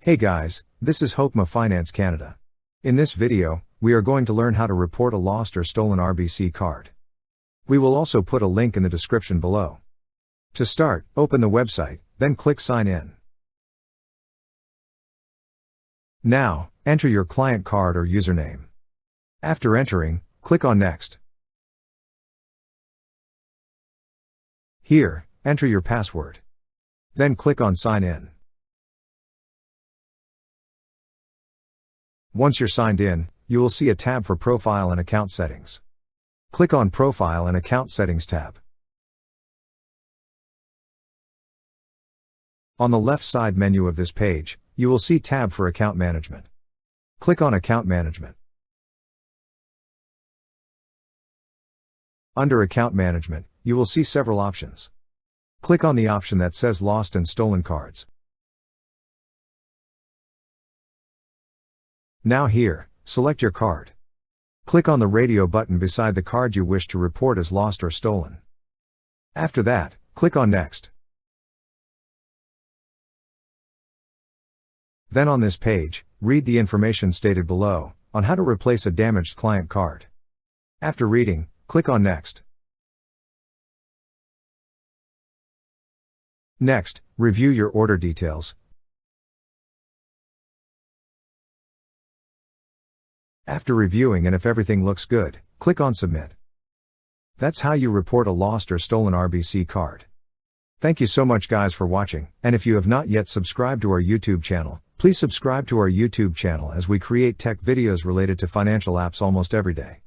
Hey guys, this is Hokma Finance Canada. In this video, we are going to learn how to report a lost or stolen RBC card. We will also put a link in the description below. To start, open the website, then click Sign In. Now, enter your client card or username. After entering, click on Next. Here, enter your password. Then click on Sign In. Once you're signed in, you will see a tab for Profile and Account Settings. Click on Profile and Account Settings tab. On the left side menu of this page, you will see tab for Account Management. Click on Account Management. Under Account Management, you will see several options. Click on the option that says Lost and Stolen Cards. Now here, select your card. Click on the radio button beside the card you wish to report as lost or stolen. After that, click on Next. Then on this page, read the information stated below, on how to replace a damaged client card. After reading, click on Next. Next, review your order details. After reviewing and if everything looks good, click on Submit. That's how you report a lost or stolen RBC card. Thank you so much guys for watching, and if you have not yet subscribed to our YouTube channel, please subscribe to our YouTube channel as we create tech videos related to financial apps almost every day.